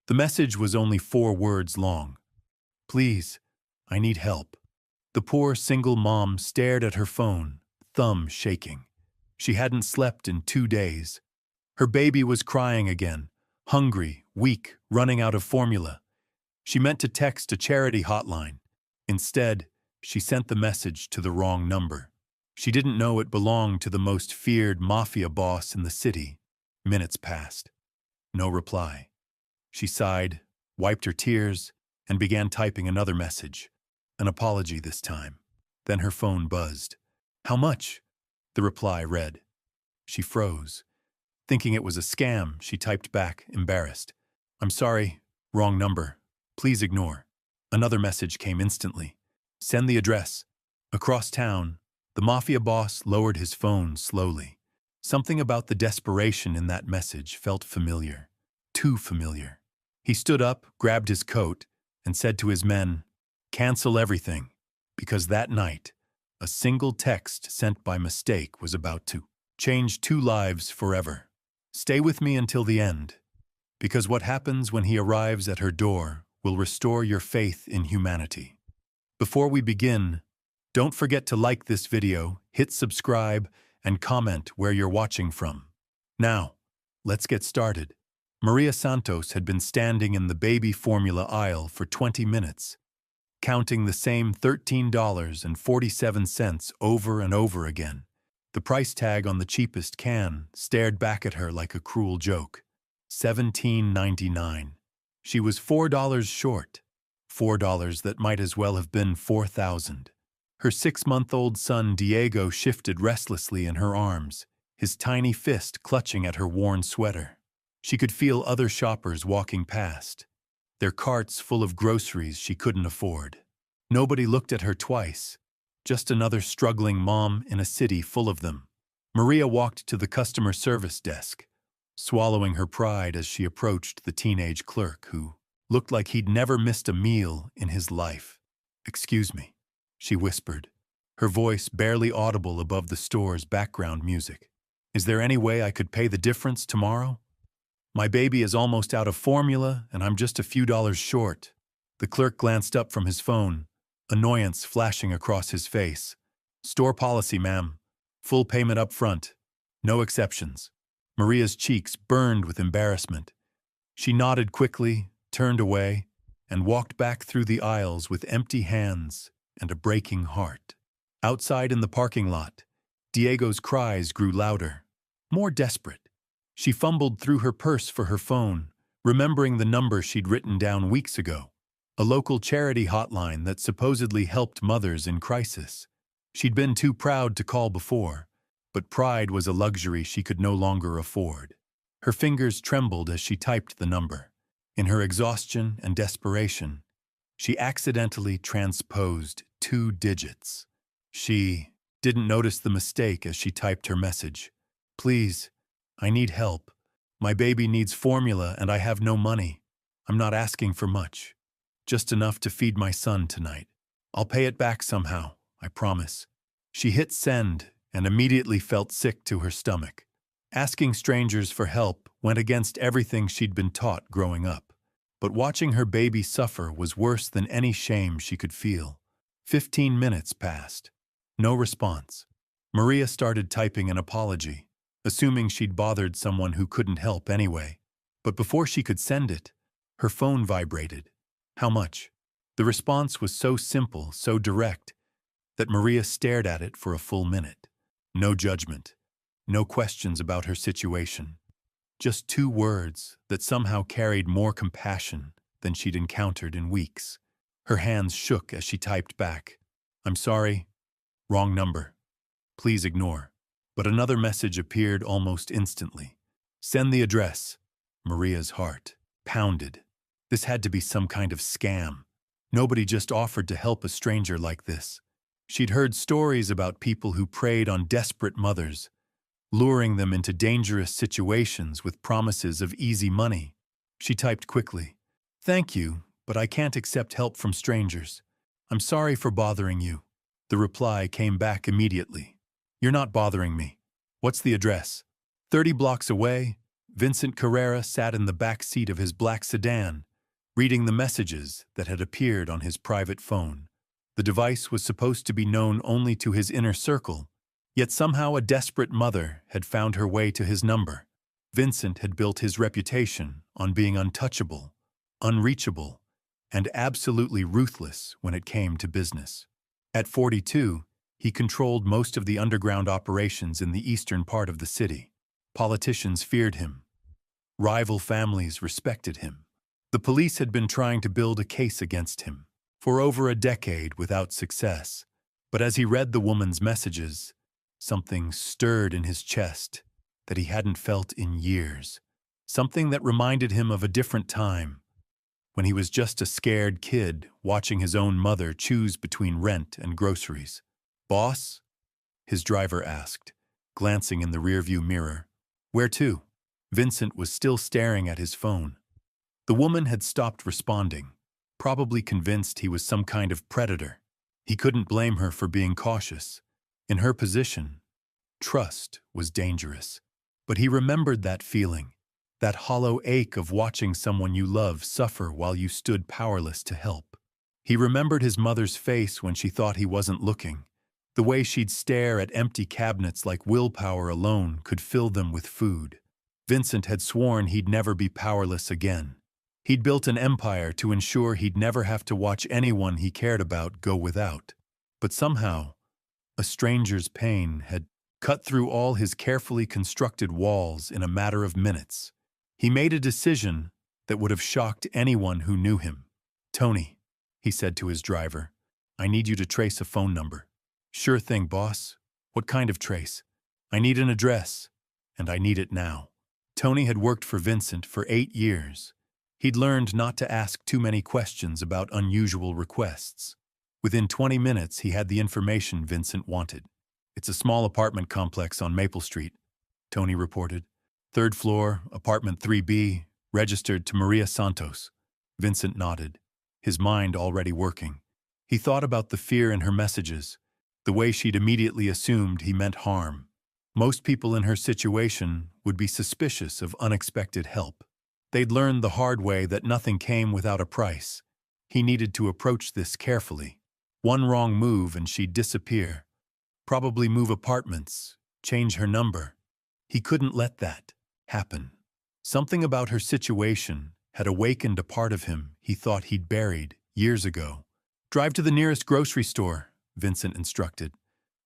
The message was only 4 words long. Please, I need help. The poor single mom stared at her phone, thumb shaking. She hadn't slept in 2 days. Her baby was crying again, hungry, weak, running out of formula. She meant to text a charity hotline. Instead, she sent the message to the wrong number. She didn't know it belonged to the most feared mafia boss in the city. Minutes passed. No reply. She sighed, wiped her tears, and began typing another message. An apology this time. Then her phone buzzed. How much? The reply read. She froze. Thinking it was a scam, she typed back, embarrassed. I'm sorry, wrong number. Please ignore. Another message came instantly. Send the address. Across town, the mafia boss lowered his phone slowly. Something about the desperation in that message felt familiar. Too familiar. He stood up, grabbed his coat, and said to his men, cancel everything, because that night, a single text sent by mistake was about to change 2 lives forever. Stay with me until the end, because what happens when he arrives at her door will restore your faith in humanity. Before we begin, don't forget to like this video, hit subscribe, and comment where you're watching from. Now, let's get started. Maria Santos had been standing in the baby formula aisle for 20 minutes, counting the same $13.47 over and over again. The price tag on the cheapest can stared back at her like a cruel joke. $17.99. She was $4 short. $4 that might as well have been $4,000. Her 6-month-old son Diego shifted restlessly in her arms, his tiny fist clutching at her worn sweater. She could feel other shoppers walking past, their carts full of groceries she couldn't afford. Nobody looked at her twice, just another struggling mom in a city full of them. Maria walked to the customer service desk, swallowing her pride as she approached the teenage clerk who looked like he'd never missed a meal in his life. Excuse me, she whispered, her voice barely audible above the store's background music. Is there any way I could pay the difference tomorrow? My baby is almost out of formula, and I'm just a few dollars short. The clerk glanced up from his phone, annoyance flashing across his face. Store policy, ma'am. Full payment up front. No exceptions. Maria's cheeks burned with embarrassment. She nodded quickly, turned away, and walked back through the aisles with empty hands and a breaking heart. Outside in the parking lot, Diego's cries grew louder, more desperate. She fumbled through her purse for her phone, remembering the number she'd written down weeks ago, a local charity hotline that supposedly helped mothers in crisis. She'd been too proud to call before, but pride was a luxury she could no longer afford. Her fingers trembled as she typed the number. In her exhaustion and desperation, she accidentally transposed 2 digits. She didn't notice the mistake as she typed her message. Please, I need help. My baby needs formula and I have no money. I'm not asking for much. Just enough to feed my son tonight. I'll pay it back somehow, I promise. She hit send and immediately felt sick to her stomach. Asking strangers for help went against everything she'd been taught growing up. But watching her baby suffer was worse than any shame she could feel. 15 minutes passed. No response. Maria started typing an apology, assuming she'd bothered someone who couldn't help anyway. But before she could send it, her phone vibrated. How much? The response was so simple, so direct, that Maria stared at it for a full minute. No judgment, no questions about her situation. Just 2 words that somehow carried more compassion than she'd encountered in weeks. Her hands shook as she typed back, I'm sorry, wrong number. Please ignore. But another message appeared almost instantly. Send the address. Maria's heart pounded. This had to be some kind of scam. Nobody just offered to help a stranger like this. She'd heard stories about people who preyed on desperate mothers, luring them into dangerous situations with promises of easy money. She typed quickly, Thank you, but I can't accept help from strangers. I'm sorry for bothering you. The reply came back immediately. You're not bothering me. What's the address? 30 blocks away? Vincent Carrera sat in the back seat of his black sedan, reading the messages that had appeared on his private phone. The device was supposed to be known only to his inner circle, yet somehow a desperate mother had found her way to his number. Vincent had built his reputation on being untouchable, unreachable, and absolutely ruthless when it came to business. At 42, he controlled most of the underground operations in the eastern part of the city. Politicians feared him. Rival families respected him. The police had been trying to build a case against him for over a decade without success. But as he read the woman's messages, something stirred in his chest that he hadn't felt in years. Something that reminded him of a different time, when he was just a scared kid watching his own mother choose between rent and groceries. "Boss?" his driver asked, glancing in the rearview mirror. "Where to?" Vincent was still staring at his phone. The woman had stopped responding, probably convinced he was some kind of predator. He couldn't blame her for being cautious. In her position, trust was dangerous. But he remembered that feeling, that hollow ache of watching someone you love suffer while you stood powerless to help. He remembered his mother's face when she thought he wasn't looking, the way she'd stare at empty cabinets like willpower alone could fill them with food. Vincent had sworn he'd never be powerless again. He'd built an empire to ensure he'd never have to watch anyone he cared about go without. But somehow, a stranger's pain had cut through all his carefully constructed walls in a matter of minutes. He made a decision that would have shocked anyone who knew him. "Tony," he said to his driver, "I need you to trace a phone number." "Sure thing, boss. What kind of trace?" "I need an address, and I need it now." Tony had worked for Vincent for 8 years. He'd learned not to ask too many questions about unusual requests. Within 20 minutes, he had the information Vincent wanted. "It's a small apartment complex on Maple Street," Tony reported. "Third floor, apartment 3B, registered to Maria Santos." Vincent nodded, his mind already working. He thought about the fear in her messages, the way she'd immediately assumed he meant harm. Most people in her situation would be suspicious of unexpected help. They'd learned the hard way that nothing came without a price. He needed to approach this carefully. One wrong move and she'd disappear. Probably move apartments, change her number. He couldn't let that happen. Something about her situation had awakened a part of him he thought he'd buried years ago. "Drive to the nearest grocery store," Vincent instructed.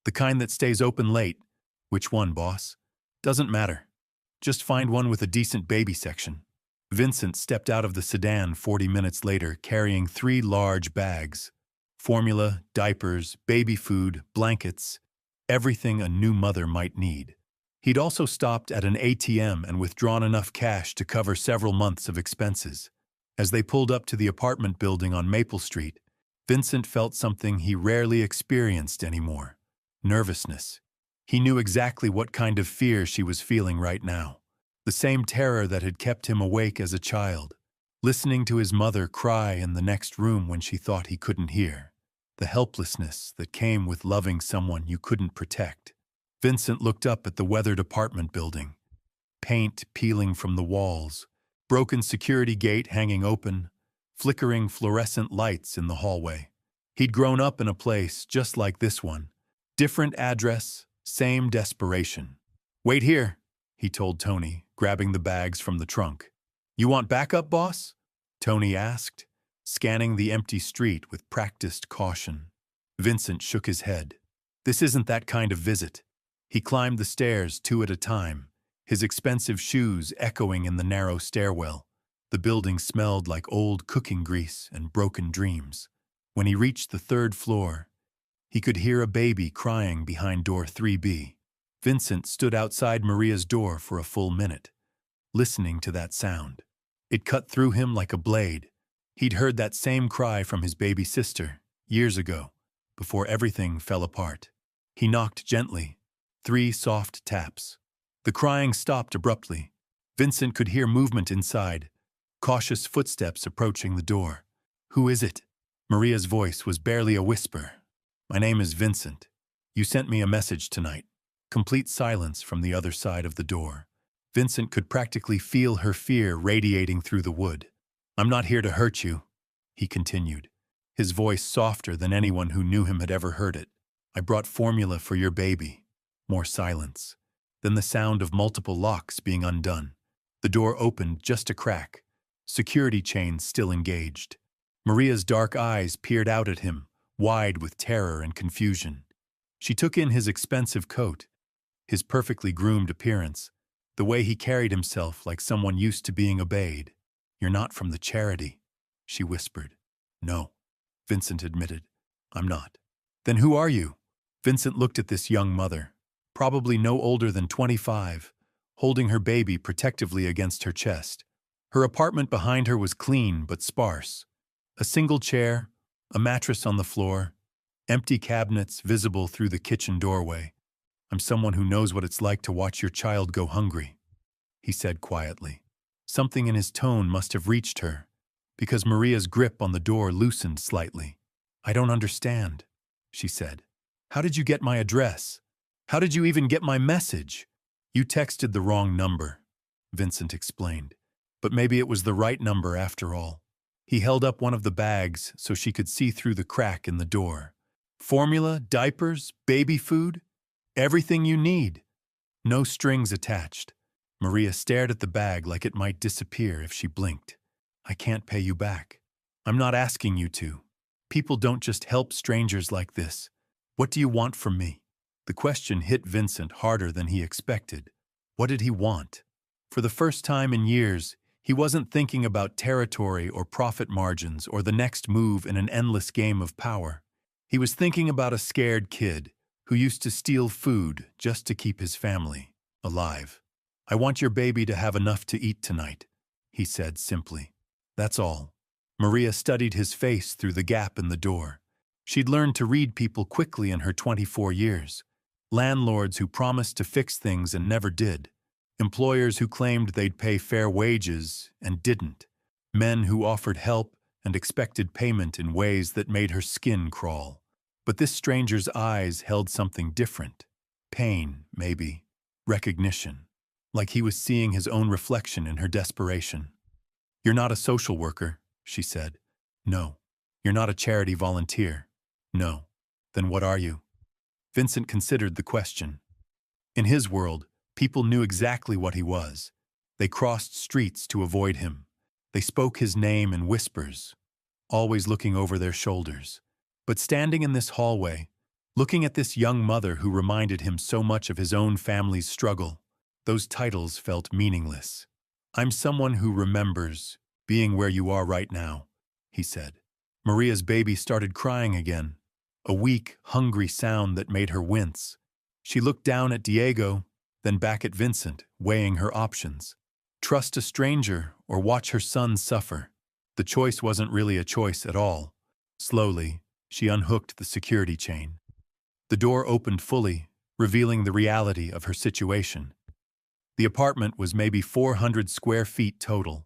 "The kind that stays open late." "Which one, boss?" "Doesn't matter. Just find one with a decent baby section." Vincent stepped out of the sedan 40 minutes later carrying 3 large bags. Formula, diapers, baby food, blankets, everything a new mother might need. He'd also stopped at an ATM and withdrawn enough cash to cover several months of expenses. As they pulled up to the apartment building on Maple Street, Vincent felt something he rarely experienced anymore: nervousness. He knew exactly what kind of fear she was feeling right now. The same terror that had kept him awake as a child, listening to his mother cry in the next room when she thought he couldn't hear. The helplessness that came with loving someone you couldn't protect. Vincent looked up at the weathered apartment building. Paint peeling from the walls, broken security gate hanging open, flickering fluorescent lights in the hallway. He'd grown up in a place just like this one. Different address, same desperation. "Wait here," he told Tony, grabbing the bags from the trunk. "You want backup, boss?" Tony asked, scanning the empty street with practiced caution. Vincent shook his head. "This isn't that kind of visit." He climbed the stairs 2 at a time, his expensive shoes echoing in the narrow stairwell. The building smelled like old cooking grease and broken dreams. When he reached the 3rd floor, he could hear a baby crying behind door 3B. Vincent stood outside Maria's door for a full minute, listening to that sound. It cut through him like a blade. He'd heard that same cry from his baby sister years ago, before everything fell apart. He knocked gently, 3 soft taps. The crying stopped abruptly. Vincent could hear movement inside, cautious footsteps approaching the door. "Who is it?" Maria's voice was barely a whisper. "My name is Vincent. You sent me a message tonight." Complete silence from the other side of the door. Vincent could practically feel her fear radiating through the wood. "I'm not here to hurt you," he continued, his voice softer than anyone who knew him had ever heard it. "I brought formula for your baby." More silence. Then the sound of multiple locks being undone. The door opened just a crack. Security chains still engaged. Maria's dark eyes peered out at him, wide with terror and confusion. She took in his expensive coat, his perfectly groomed appearance, the way he carried himself like someone used to being obeyed. "You're not from the charity," she whispered. "No," Vincent admitted. "I'm not." "Then who are you?" Vincent looked at this young mother, probably no older than 25, holding her baby protectively against her chest. Her apartment behind her was clean but sparse. A single chair, a mattress on the floor, empty cabinets visible through the kitchen doorway. "I'm someone who knows what it's like to watch your child go hungry," he said quietly. Something in his tone must have reached her, because Maria's grip on the door loosened slightly. "I don't understand," she said. "How did you get my address? How did you even get my message?" "You texted the wrong number," Vincent explained. "But maybe it was the right number after all." He held up one of the bags so she could see through the crack in the door. "Formula, diapers, baby food, everything you need. No strings attached." Maria stared at the bag like it might disappear if she blinked. "I can't pay you back. I'm not asking you to. People don't just help strangers like this. What do you want from me?" The question hit Vincent harder than he expected. What did he want? For the first time in years, he wasn't thinking about territory or profit margins or the next move in an endless game of power. He was thinking about a scared kid who used to steal food just to keep his family alive. "I want your baby to have enough to eat tonight," he said simply. "That's all." Maria studied his face through the gap in the door. She'd learned to read people quickly in her 24 years. Landlords who promised to fix things and never did. Employers who claimed they'd pay fair wages and didn't. Men who offered help and expected payment in ways that made her skin crawl. But this stranger's eyes held something different. Pain, maybe. Recognition. Like he was seeing his own reflection in her desperation. "You're not a social worker," she said. "No." "You're not a charity volunteer." "No." "Then what are you?" Vincent considered the question. In his world, people knew exactly what he was. They crossed streets to avoid him. They spoke his name in whispers, always looking over their shoulders. But standing in this hallway, looking at this young mother who reminded him so much of his own family's struggle, those titles felt meaningless. "I'm someone who remembers being where you are right now," he said. Maria's baby started crying again, a weak, hungry sound that made her wince. She looked down at Diego, then back at Vincent, weighing her options. Trust a stranger or watch her son suffer. The choice wasn't really a choice at all. Slowly, she unhooked the security chain. The door opened fully, revealing the reality of her situation. The apartment was maybe 400 square feet total.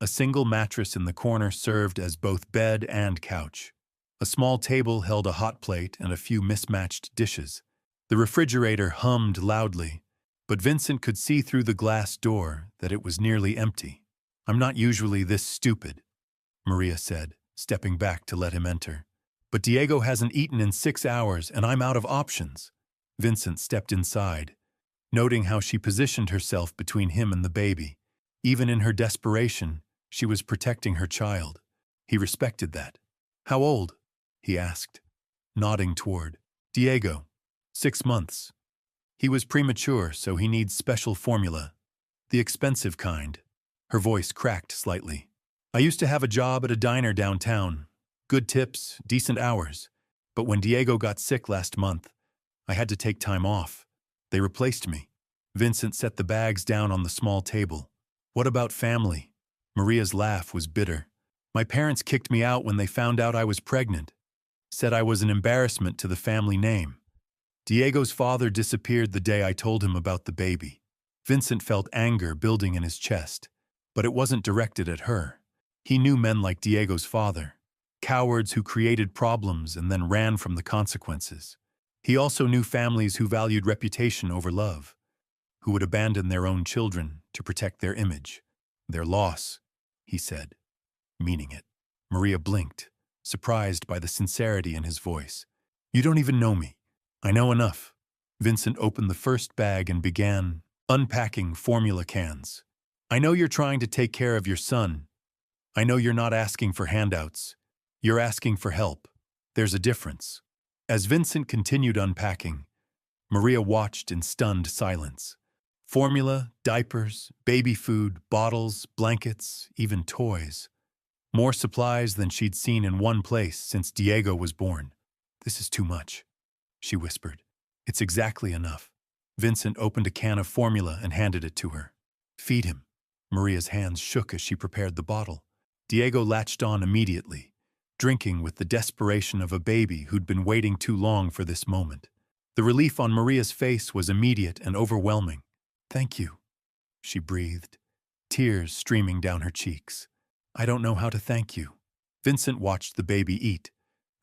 A single mattress in the corner served as both bed and couch. A small table held a hot plate and a few mismatched dishes. The refrigerator hummed loudly, but Vincent could see through the glass door that it was nearly empty. "I'm not usually this stupid," Maria said, stepping back to let him enter. "But Diego hasn't eaten in 6 hours and I'm out of options." Vincent stepped inside, noting how she positioned herself between him and the baby. Even in her desperation, she was protecting her child. He respected that. "How old?" he asked, nodding toward Diego. 6 months. He was premature, so he needs special formula. The expensive kind. Her voice cracked slightly. "I used to have a job at a diner downtown. Good tips, decent hours. But when Diego got sick last month, I had to take time off. They replaced me." Vincent set the bags down on the small table. "What about family?" Maria's laugh was bitter. "My parents kicked me out when they found out I was pregnant. Said I was an embarrassment to the family name. Diego's father disappeared the day I told him about the baby." Vincent felt anger building in his chest, but it wasn't directed at her. He knew men like Diego's father, cowards who created problems and then ran from the consequences. He also knew families who valued reputation over love. who would abandon their own children to protect their image. Their loss, he said, meaning it. Maria blinked, surprised by the sincerity in his voice. You don't even know me. I know enough. Vincent opened the first bag and began unpacking formula cans. I know you're trying to take care of your son. I know you're not asking for handouts. You're asking for help. There's a difference. As Vincent continued unpacking, Maria watched in stunned silence. Formula, diapers, baby food, bottles, blankets, even toys. More supplies than she'd seen in one place since Diego was born. This is too much, she whispered. It's exactly enough. Vincent opened a can of formula and handed it to her. Feed him. Maria's hands shook as she prepared the bottle. Diego latched on immediately, drinking with the desperation of a baby who'd been waiting too long for this moment. The relief on Maria's face was immediate and overwhelming. Thank you, she breathed, tears streaming down her cheeks. I don't know how to thank you. Vincent watched the baby eat,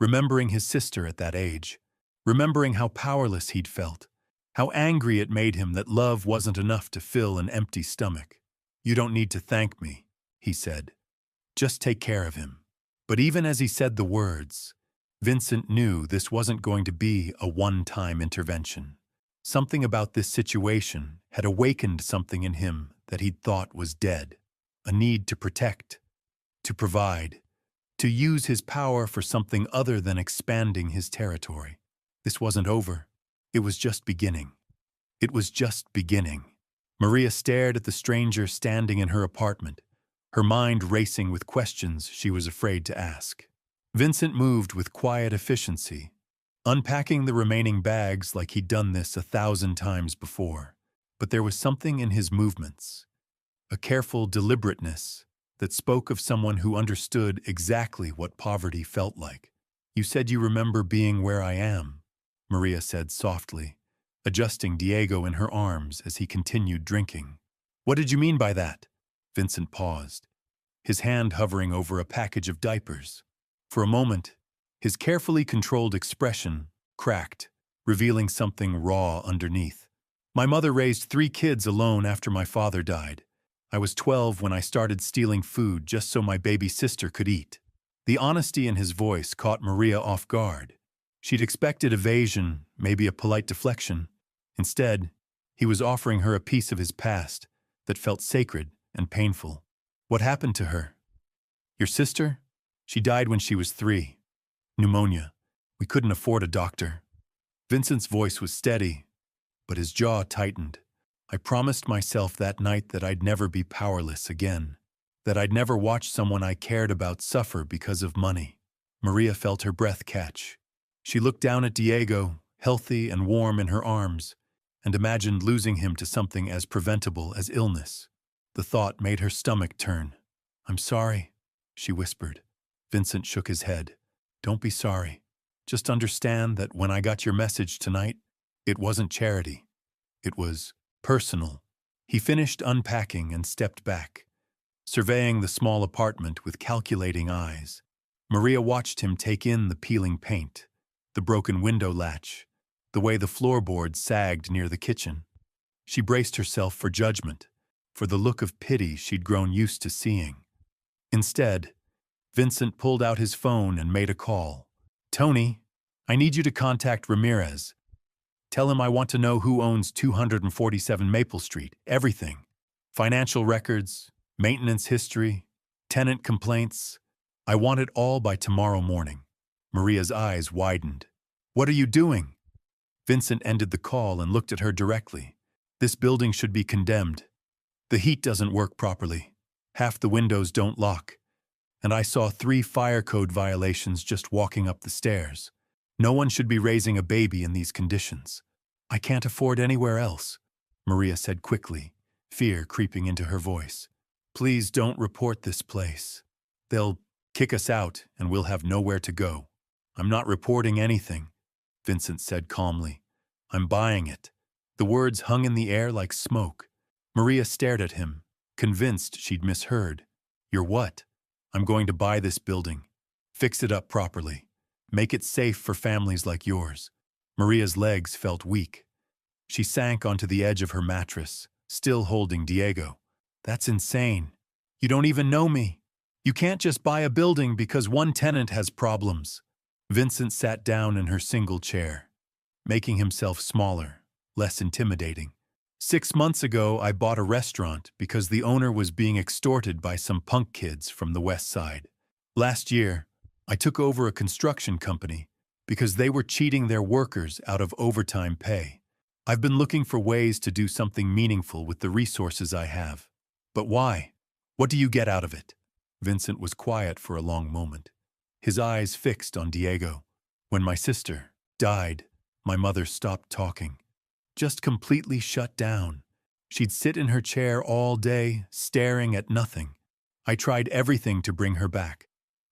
remembering his sister at that age, remembering how powerless he'd felt, how angry it made him that love wasn't enough to fill an empty stomach. You don't need to thank me, he said. Just take care of him. But even as he said the words, Vincent knew this wasn't going to be a one-time intervention. Something about this situation had awakened something in him that he'd thought was dead. A need to protect, to provide, to use his power for something other than expanding his territory. This wasn't over. It was just beginning. It was just beginning. Maria stared at the stranger standing in her apartment, her mind racing with questions she was afraid to ask. Vincent moved with quiet efficiency, unpacking the remaining bags like he'd done this 1,000 times before. But there was something in his movements, a careful deliberateness that spoke of someone who understood exactly what poverty felt like. You said you remember being where I am, Maria said softly, adjusting Diego in her arms as he continued drinking. What did you mean by that? Vincent paused, his hand hovering over a package of diapers. For a moment, his carefully controlled expression cracked, revealing something raw underneath. My mother raised 3 kids alone after my father died. I was 12 when I started stealing food just so my baby sister could eat. The honesty in his voice caught Maria off guard. She'd expected evasion, maybe a polite deflection. Instead, he was offering her a piece of his past that felt sacred and painful. What happened to her? Your sister? She died when she was 3. Pneumonia. We couldn't afford a doctor. Vincent's voice was steady, but his jaw tightened. I promised myself that night that I'd never be powerless again, that I'd never watch someone I cared about suffer because of money. Maria felt her breath catch. She looked down at Diego, healthy and warm in her arms, and imagined losing him to something as preventable as illness. The thought made her stomach turn. I'm sorry, she whispered. Vincent shook his head. Don't be sorry. Just understand that when I got your message tonight, it wasn't charity. It was personal. He finished unpacking and stepped back, surveying the small apartment with calculating eyes. Maria watched him take in the peeling paint, the broken window latch, the way the floorboards sagged near the kitchen. She braced herself for judgment, for the look of pity she'd grown used to seeing. Instead, Vincent pulled out his phone and made a call. Tony, I need you to contact Ramirez. Tell him I want to know who owns 247 Maple Street, everything. Financial records, maintenance history, tenant complaints. I want it all by tomorrow morning. Maria's eyes widened. What are you doing? Vincent ended the call and looked at her directly. This building should be condemned. The heat doesn't work properly. Half the windows don't lock. And I saw 3 fire code violations just walking up the stairs. No one should be raising a baby in these conditions. I can't afford anywhere else, Maria said quickly, fear creeping into her voice. Please don't report this place. They'll kick us out and we'll have nowhere to go. I'm not reporting anything, Vincent said calmly. I'm buying it. The words hung in the air like smoke. Maria stared at him, convinced she'd misheard. You're what? I'm going to buy this building. Fix it up properly. Make it safe for families like yours. Maria's legs felt weak. She sank onto the edge of her mattress, still holding Diego. That's insane. You don't even know me. You can't just buy a building because one tenant has problems. Vincent sat down in her single chair, making himself smaller, less intimidating. 6 months ago, I bought a restaurant because the owner was being extorted by some punk kids from the West Side. Last year, I took over a construction company because they were cheating their workers out of overtime pay. I've been looking for ways to do something meaningful with the resources I have. But why? What do you get out of it? Vincent was quiet for a long moment, his eyes fixed on Diego. When my sister died, my mother stopped talking, just completely shut down. She'd sit in her chair all day, staring at nothing. I tried everything to bring her back,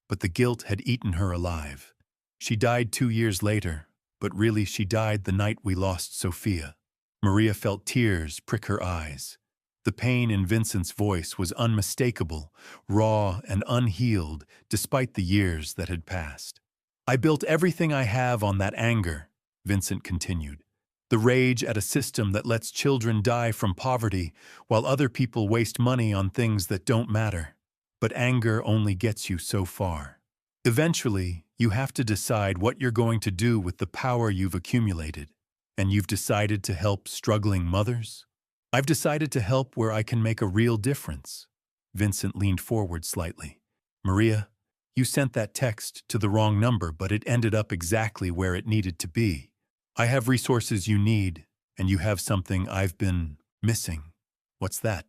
but the guilt had eaten her alive. She died 2 years later, but really she died the night we lost Sophia. Maria felt tears prick her eyes. The pain in Vincent's voice was unmistakable, raw and unhealed, despite the years that had passed. I built everything I have on that anger, Vincent continued. The rage at a system that lets children die from poverty while other people waste money on things that don't matter. But anger only gets you so far. Eventually, you have to decide what you're going to do with the power you've accumulated. And you've decided to help struggling mothers? I've decided to help where I can make a real difference. Vincent leaned forward slightly. Maria, you sent that text to the wrong number, but it ended up exactly where it needed to be. I have resources you need, and you have something I've been missing. What's that?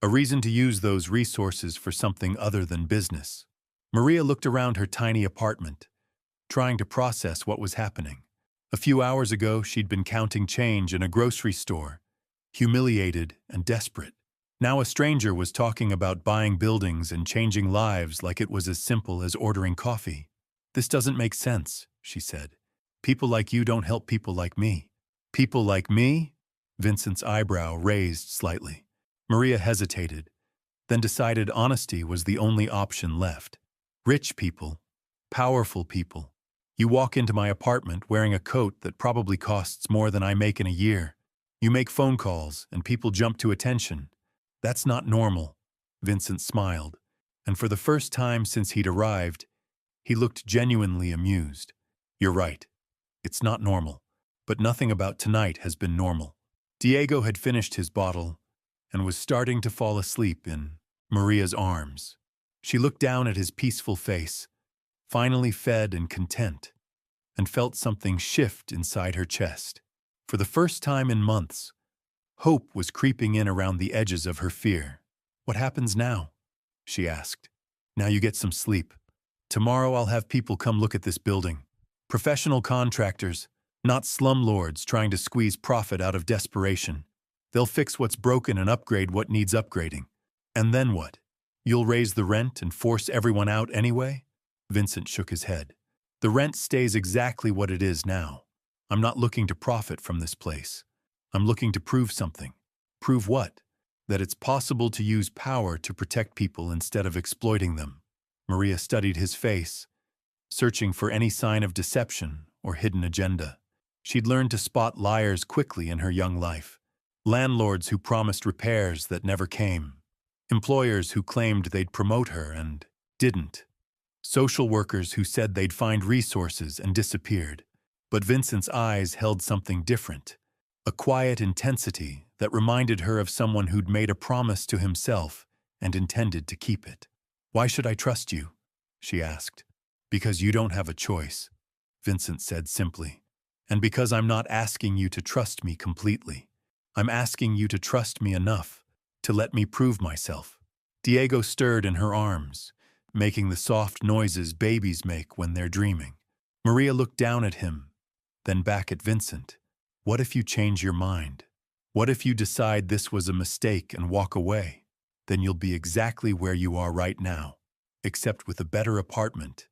A reason to use those resources for something other than business. Maria looked around her tiny apartment, trying to process what was happening. A few hours ago, she'd been counting change in a grocery store, humiliated and desperate. Now a stranger was talking about buying buildings and changing lives like it was as simple as ordering coffee. This doesn't make sense, she said. People like you don't help people like me. People like me? Vincent's eyebrow raised slightly. Maria hesitated, then decided honesty was the only option left. Rich people, powerful people. You walk into my apartment wearing a coat that probably costs more than I make in a year. You make phone calls and people jump to attention. That's not normal. Vincent smiled, and for the first time since he'd arrived, he looked genuinely amused. You're right. It's not normal, but nothing about tonight has been normal. Diego had finished his bottle and was starting to fall asleep in Maria's arms. She looked down at his peaceful face, finally fed and content, and felt something shift inside her chest. For the first time in months, hope was creeping in around the edges of her fear. What happens now? She asked. Now you get some sleep. Tomorrow I'll have people come look at this building. Professional contractors, not slumlords trying to squeeze profit out of desperation. They'll fix what's broken and upgrade what needs upgrading. And then what? You'll raise the rent and force everyone out anyway? Vincent shook his head. The rent stays exactly what it is now. I'm not looking to profit from this place. I'm looking to prove something. Prove what? That it's possible to use power to protect people instead of exploiting them. Maria studied his face, searching for any sign of deception or hidden agenda. She'd learned to spot liars quickly in her young life. Landlords who promised repairs that never came. Employers who claimed they'd promote her and didn't. Social workers who said they'd find resources and disappeared. But Vincent's eyes held something different. A quiet intensity that reminded her of someone who'd made a promise to himself and intended to keep it. Why should I trust you? She asked. Because you don't have a choice, Vincent said simply. And because I'm not asking you to trust me completely. I'm asking you to trust me enough to let me prove myself. Diego stirred in her arms, making the soft noises babies make when they're dreaming. Maria looked down at him, then back at Vincent. What if you change your mind? What if you decide this was a mistake and walk away? Then you'll be exactly where you are right now, except with a better apartment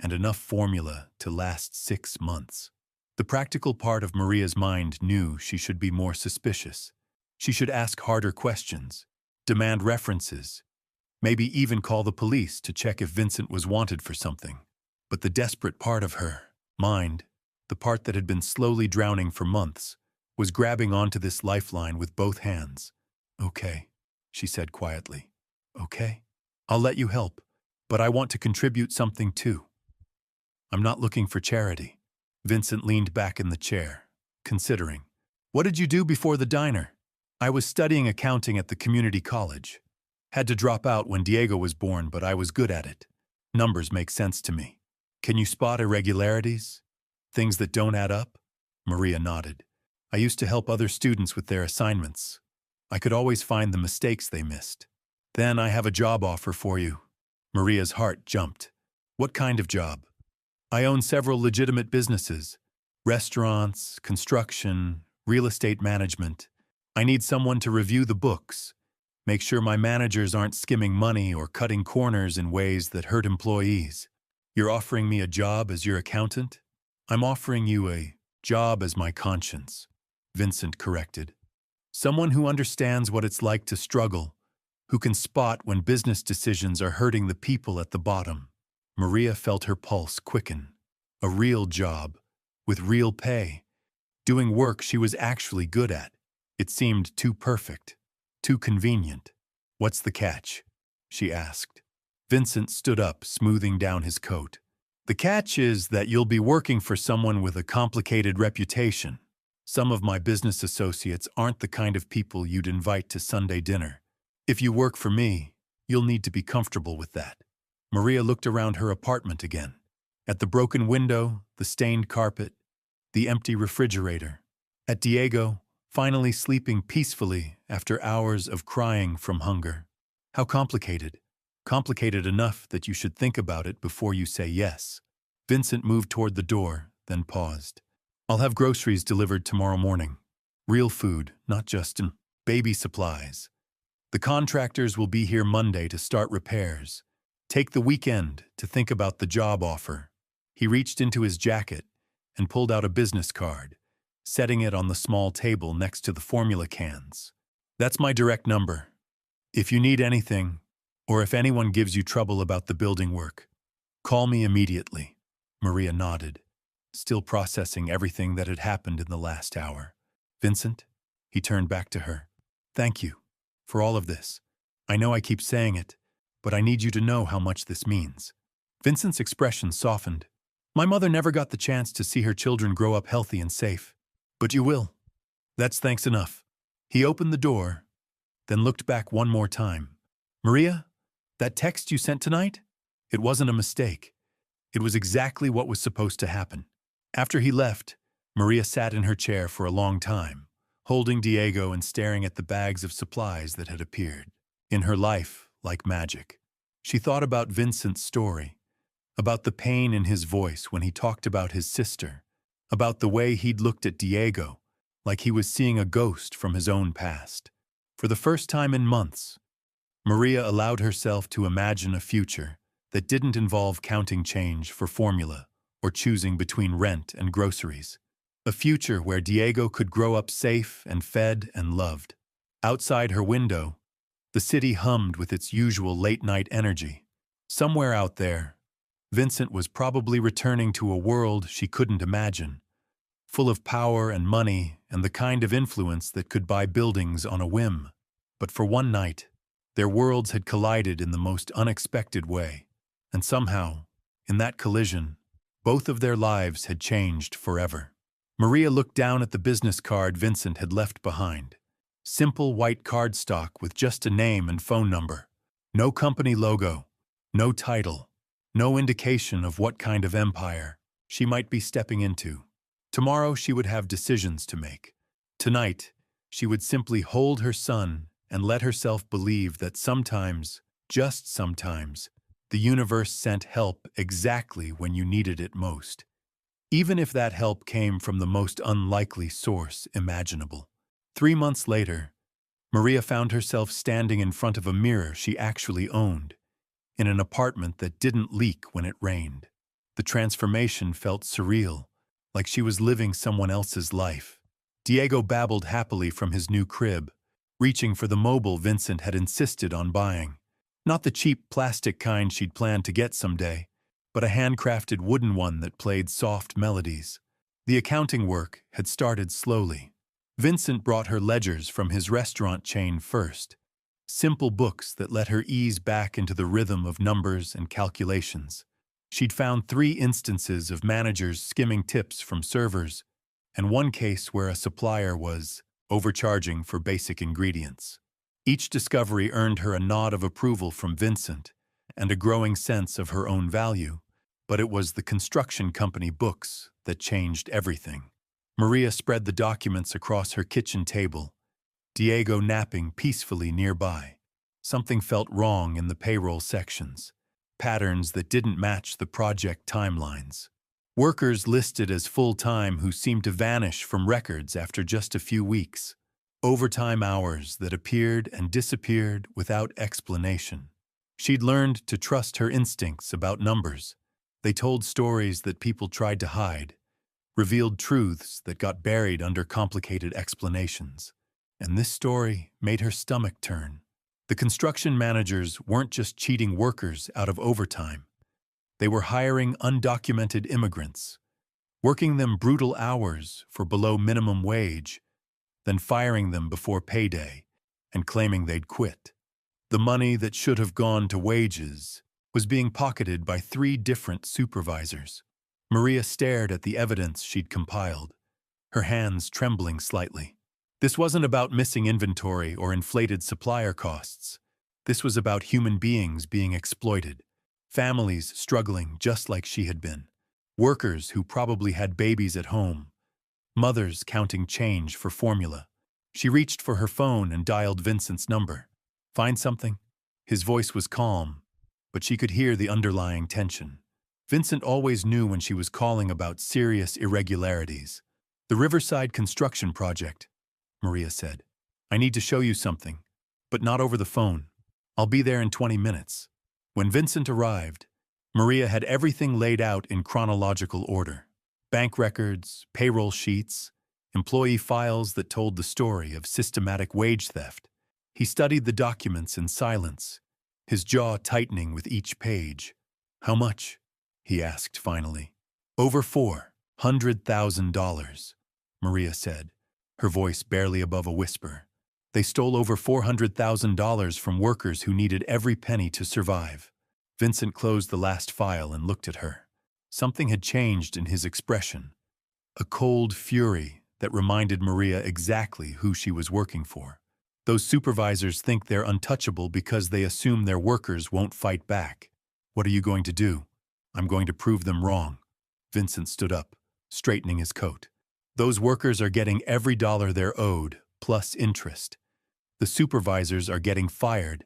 and enough formula to last 6 months. The practical part of Maria's mind knew she should be more suspicious. She should ask harder questions, demand references, maybe even call the police to check if Vincent was wanted for something. But the desperate part of her mind, the part that had been slowly drowning for months, was grabbing onto this lifeline with both hands. "Okay," she said quietly. "Okay. I'll let you help, but I want to contribute something too. I'm not looking for charity." Vincent leaned back in the chair, considering. "What did you do before the diner?" "I was studying accounting at the community college. Had to drop out when Diego was born, but I was good at it. Numbers make sense to me." "Can you spot irregularities? Things that don't add up?" Maria nodded. "I used to help other students with their assignments. I could always find the mistakes they missed." "Then I have a job offer for you." Maria's heart jumped. "What kind of job?" "I own several legitimate businesses. Restaurants, construction, real estate management. I need someone to review the books, make sure my managers aren't skimming money or cutting corners in ways that hurt employees." "You're offering me a job as your accountant?" "I'm offering you a job as my conscience," Vincent corrected. "Someone who understands what it's like to struggle, who can spot when business decisions are hurting the people at the bottom." Maria felt her pulse quicken. A real job, with real pay, doing work she was actually good at. It seemed too perfect, too convenient. "What's the catch?" she asked. Vincent stood up, smoothing down his coat. "The catch is that you'll be working for someone with a complicated reputation. Some of my business associates aren't the kind of people you'd invite to Sunday dinner. If you work for me, you'll need to be comfortable with that." Maria looked around her apartment again. At the broken window, the stained carpet, the empty refrigerator. At Diego, finally sleeping peacefully after hours of crying from hunger. How complicated. Complicated enough that you should think about it before you say yes. Vincent moved toward the door, then paused. "I'll have groceries delivered tomorrow morning. Real food, not just baby supplies. The contractors will be here Monday to start repairs. Take the weekend to think about the job offer." He reached into his jacket and pulled out a business card, setting it on the small table next to the formula cans. "That's my direct number. If you need anything, or if anyone gives you trouble about the building work, call me immediately." Maria nodded, still processing everything that had happened in the last hour. "Vincent," he turned back to her, "thank you for all of this. I know I keep saying it, but I need you to know how much this means." Vincent's expression softened. "My mother never got the chance to see her children grow up healthy and safe. But you will. That's thanks enough." He opened the door, then looked back one more time. "Maria, that text you sent tonight? It wasn't a mistake. It was exactly what was supposed to happen." After he left, Maria sat in her chair for a long time, holding Diego and staring at the bags of supplies that had appeared. In her life, like magic, she thought about Vincent's story, about the pain in his voice when he talked about his sister, about the way he'd looked at Diego, like he was seeing a ghost from his own past. For the first time in months, Maria allowed herself to imagine a future that didn't involve counting change for formula or choosing between rent and groceries. A future where Diego could grow up safe and fed and loved. Outside her window, the city hummed with its usual late-night energy. Somewhere out there, Vincent was probably returning to a world she couldn't imagine, full of power and money and the kind of influence that could buy buildings on a whim. But for one night, their worlds had collided in the most unexpected way, and somehow, in that collision, both of their lives had changed forever. Maria looked down at the business card Vincent had left behind. Simple white cardstock with just a name and phone number. No company logo, no title, no indication of what kind of empire she might be stepping into. Tomorrow she would have decisions to make. Tonight, she would simply hold her son and let herself believe that sometimes, just sometimes, the universe sent help exactly when you needed it most. Even if that help came from the most unlikely source imaginable. 3 months later, Maria found herself standing in front of a mirror she actually owned, in an apartment that didn't leak when it rained. The transformation felt surreal, like she was living someone else's life. Diego babbled happily from his new crib, reaching for the mobile Vincent had insisted on buying. Not the cheap plastic kind she'd planned to get someday, but a handcrafted wooden one that played soft melodies. The accounting work had started slowly, Vincent brought her ledgers from his restaurant chain first, simple books that let her ease back into the rhythm of numbers and calculations. She'd found 3 instances of managers skimming tips from servers, and one case where a supplier was overcharging for basic ingredients. Each discovery earned her a nod of approval from Vincent and a growing sense of her own value, but it was the construction company books that changed everything. Maria spread the documents across her kitchen table, Diego napping peacefully nearby. Something felt wrong in the payroll sections, patterns that didn't match the project timelines. Workers listed as full-time who seemed to vanish from records after just a few weeks. Overtime hours that appeared and disappeared without explanation. She'd learned to trust her instincts about numbers. They told stories that people tried to hide, revealed truths that got buried under complicated explanations. And this story made her stomach turn. The construction managers weren't just cheating workers out of overtime. They were hiring undocumented immigrants, working them brutal hours for below minimum wage, then firing them before payday and claiming they'd quit. The money that should have gone to wages was being pocketed by 3 different supervisors. Maria stared at the evidence she'd compiled, her hands trembling slightly. This wasn't about missing inventory or inflated supplier costs. This was about human beings being exploited, families struggling just like she had been, workers who probably had babies at home, mothers counting change for formula. She reached for her phone and dialed Vincent's number. "Find something?" His voice was calm, but she could hear the underlying tension. Vincent always knew when she was calling about serious irregularities. "The Riverside construction project," Maria said. "I need to show you something, but not over the phone. I'll be there in 20 minutes. When Vincent arrived, Maria had everything laid out in chronological order. Bank records, payroll sheets, employee files that told the story of systematic wage theft. He studied the documents in silence, his jaw tightening with each page. "How much?" he asked finally. "Over $400,000, Maria said, her voice barely above a whisper. "They stole over $400,000 from workers who needed every penny to survive." Vincent closed the last file and looked at her. Something had changed in his expression, a cold fury that reminded Maria exactly who she was working for. Those supervisors think they're untouchable because they assume their workers won't fight back. "What are you going to do?" "I'm going to prove them wrong." Vincent stood up, straightening his coat. "Those workers are getting every dollar they're owed, plus interest. The supervisors are getting fired,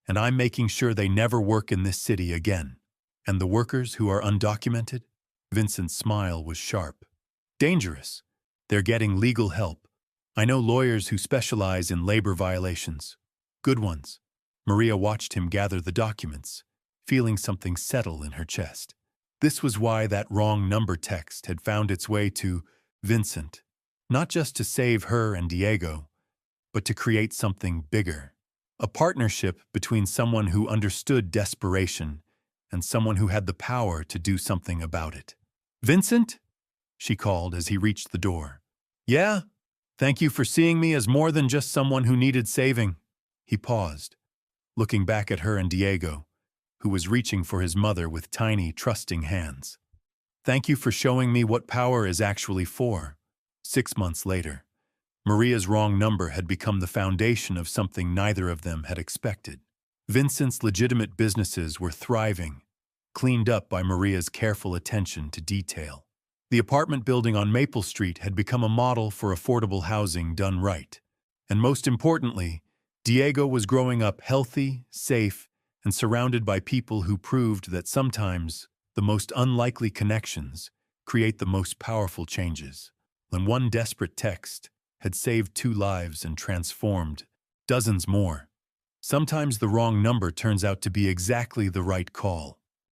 and I'm making sure they never work in this city again. And the workers who are undocumented?" Vincent's smile was sharp. "Dangerous. They're getting legal help. I know lawyers who specialize in labor violations. Good ones." Maria watched him gather the documents, feeling something settle in her chest. This was why that wrong number text had found its way to Vincent, not just to save her and Diego, but to create something bigger. A partnership between someone who understood desperation and someone who had the power to do something about it. "Vincent?" she called as he reached the door. "Yeah? Thank you for seeing me as more than just someone who needed saving." He paused, looking back at her and Diego, who was reaching for his mother with tiny, trusting hands. "Thank you for showing me what power is actually for." 6 months later, Maria's wrong number had become the foundation of something neither of them had expected. Vincent's legitimate businesses were thriving, cleaned up by Maria's careful attention to detail. The apartment building on Maple Street had become a model for affordable housing done right. And most importantly, Diego was growing up healthy, safe, and surrounded by people who proved that sometimes the most unlikely connections create the most powerful changes. When one desperate text had saved 2 lives and transformed dozens more, sometimes the wrong number turns out to be exactly the right call.